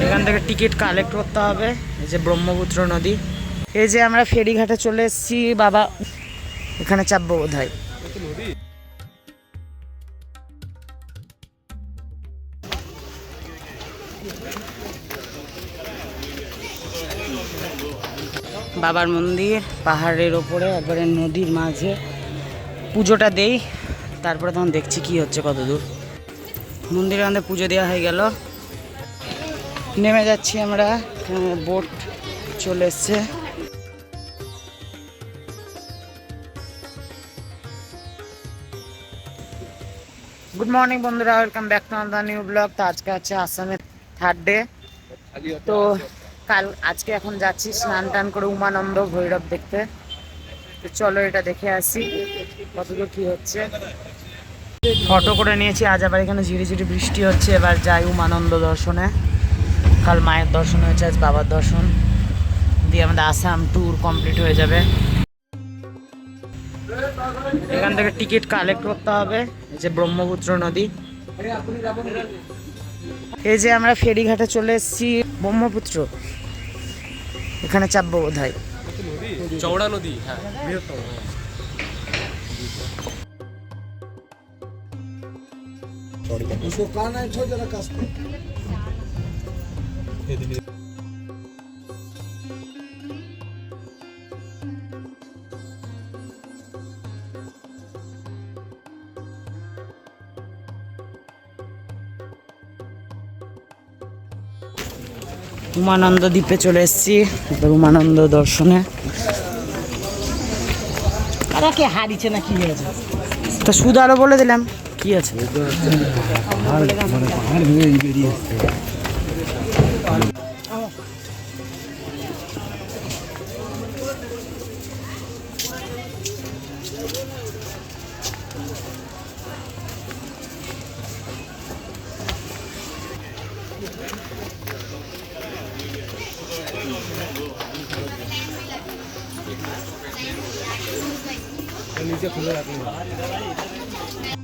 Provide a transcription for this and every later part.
এখান থেকে ticket collect করতে হবে। এই যে ব্রহ্মপুত্র নদী, এই যে আমরা ফেরিঘাটে চলে এসেছি বাবা, এখানে চাপবো বোধহয়। বাবার মন্দির পাহাড়ের ওপরে একবারে নদীর মাঝে, পুজোটা দেই তারপরে তখন দেখছি কি হচ্ছে কত দূর। মন্দিরে আমাদের পুজো দেওয়া হয়ে গেল, নেমে যাচ্ছি আমরা, বোট চলে এসছে। গুড মর্নিং বন্ধুরা, welcome back to another new blog. তো আজকে আছে আসামের থার্ড ডে। তো আজকে এখন যাচ্ছি স্নান টান করে উমানন্দ ভৈরব দেখতে। তো চলো এটা দেখে আসি কতদূর কি হচ্ছে। ফটো করে নিয়েছি, আজ আবার এখানে ঝিরিঝিরি বৃষ্টি হচ্ছে। এবার যাই উমানন্দ দর্শনে। কাল মায়ের দর্শন হয়েছে, আজ বাবার দর্শন দিয়ে আমাদের আসাম ট্যুর কমপ্লিট হয়ে যাবে। এখান থেকে টিকিট কালেক্ট করতে হবে। এই যে ব্রহ্মপুত্র নদী, এই যে আমরা ফেরিঘাটে চলে এসেছি ব্রহ্মপুত্র, এখানে চাপবো বোধহয়। চওড়া নদী, হ্যাঁ। উমানন্দ দ্বীপে চলে এসেছি, এবার উমানন্দ দর্শনে। কে হারিছে না কি হয়েছে, তা শুধু আরো বলে দিলাম কি আছে।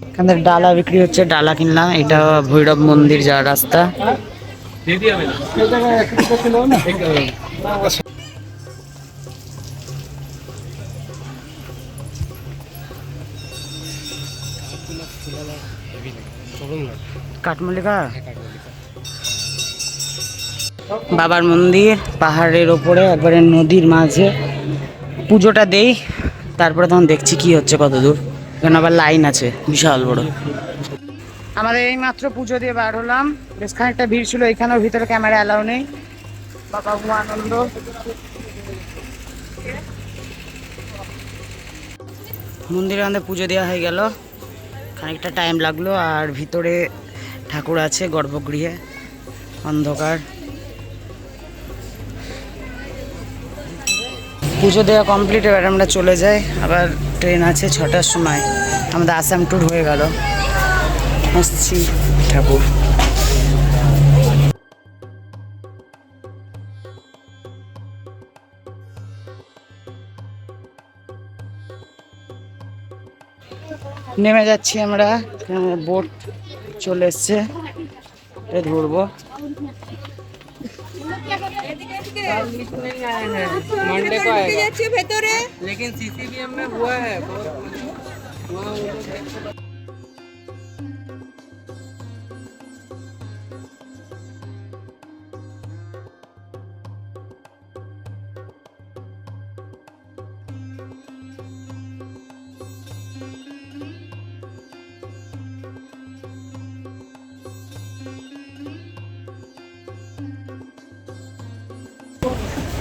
এখানে ডালা বিক্রি হচ্ছে, ডালা কিনলাম। এটা ভৈরব মন্দির যাওয়ার রাস্তা। কাঠমল্লিকা বাবার মন্দির পাহাড়ের ওপরে একবারে নদীর মাঝে, পুজোটা দেই তারপরে তখন দেখছি কি হচ্ছে কত দূর। এখানে আবার লাইন আছে বিশাল বড়। আমাদের এই মাত্র পুজো দিয়ে বার হলাম, বেশ খানিকটা ভিড় ছিল। এখানেও ভিতরে ক্যামেরা অ্যালাউ নেই। বাবা উমানন্দ মন্দিরে আমাদের পুজো দেওয়া হয়ে গেল, খানিকটা টাইম লাগলো। আর ভিতরে ঠাকুর আছে গর্ভগৃহে, অন্ধকার। পুজো দেওয়া কমপ্লিট, এবার আমরা চলে যাই। আবার ট্রেন আছে 6টার সময়। আমাদের আসাম ট্যুর হয়ে গেল, আসছি ঠাকুর। নেমে যাচ্ছি আমরা, বোট চলে এসছে, ধরবো। मंडे को आएगा लेकिन सीसीबीएम में हुआ है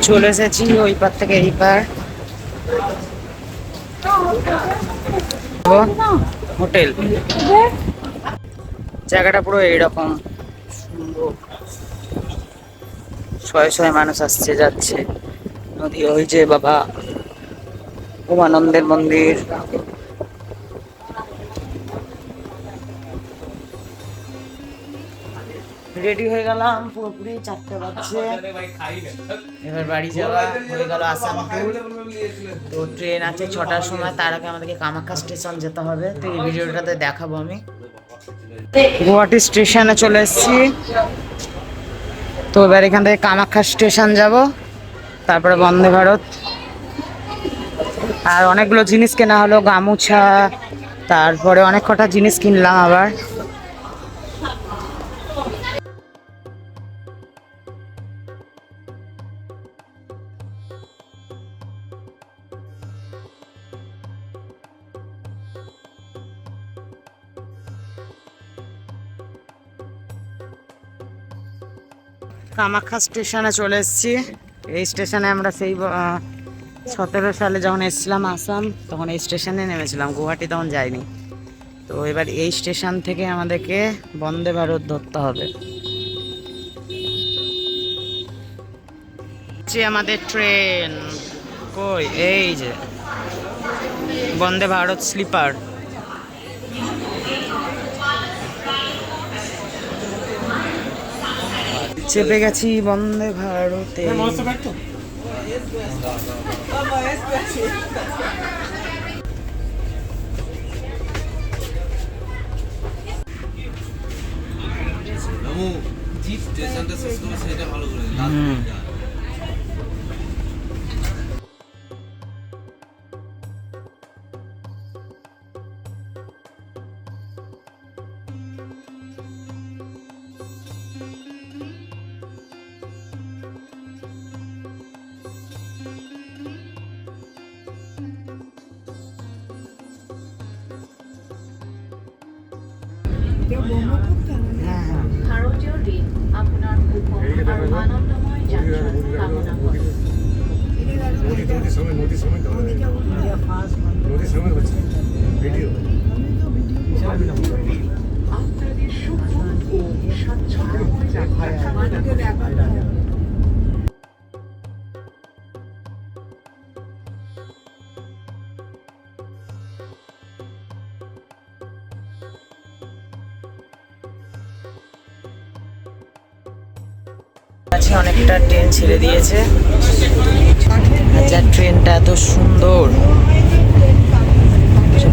চলে এসেছি ওই পার থেকে এই পার। হোটেল জায়গাটা পুরো এইরকম সুন্দর, শয়ে শয়ে মানুষ আসছে যাচ্ছে। নদী, ওই যে বাবা উমানন্দের মন্দির। রেডি হয়ে গেলাম পুরোপুরি, 4টে বাজছে। এবার বাড়ি যাওয়া হয়ে গেল আসাম ট্যুর। তো ট্রেন আছে 6টার সময়, তার আগে আমাদেরকে কামাখ্যা স্টেশন যেতে হবে। তো এই ভিডিওটাতে দেখাবো আমি। গুয়াহাটি স্টেশনে চলে এসেছি। তো এবার এখান থেকে কামাখ্যা স্টেশন যাব, তারপরে বন্দে ভারত। আর অনেকগুলো জিনিস কেনা হলো, গামুছা, তারপরে অনেক কটা জিনিস কিনলাম আবার। কামাখ্যা স্টেশনে চলে এসেছি। এই স্টেশনে আমরা সেই 17 সালে যখন এসেছিলাম আসাম, তখন এই স্টেশনে নেমেছিলাম, গুয়াহাটি তখন যাইনি। তো এবার এই স্টেশন থেকে আমাদেরকে বন্দে ভারত ধরতে হবে। আমাদের ট্রেন কই, এই যে বন্দে ভারত স্লিপার। চেপে গেছি বন্দে ভারতে। ভারতীয় রেল আপনার উপর আরো আনন্দময় যাত্রা কামনা করে। আপনাদের সুখময় ও স্বাচ্ছন্দ্যময় যাত্রা কামনা করে। অনেকটা ট্রেন ছেড়ে দিয়েছে। আচ্ছা, ট্রেনটা এত সুন্দর,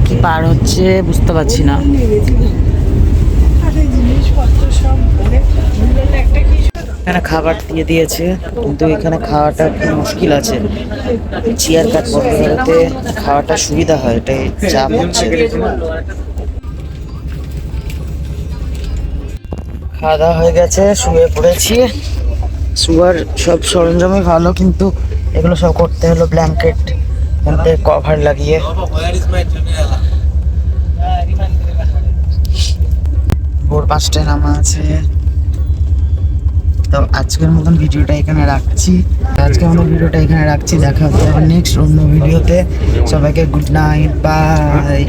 কি পার হচ্ছে বুঝতে পারছি না। এখানে খাবার দিয়ে দিয়েছে, কিন্তু এখানে খাওয়াটা একটু মুশকিল আছে। চেয়ার কাট বলতে খাওয়াটা সুবিধা হয়, এটাই চাপ হচ্ছে। খাওয়া দাওয়া হয়ে গেছে, শুয়ে পড়েছি। শুয়ার সব সরঞ্জামই ভালো, কিন্তু এগুলো সব করতে হলো ব্ল্যাঙ্কেট মধ্যে কভার লাগিয়ে। ভোর 5টায় নামা আছে। তো আজকের মতন ভিডিওটা এখানে রাখছি। দেখা হচ্ছে আবার নেক্সট অন্য ভিডিওতে। সবাইকে গুড নাইট, বাই।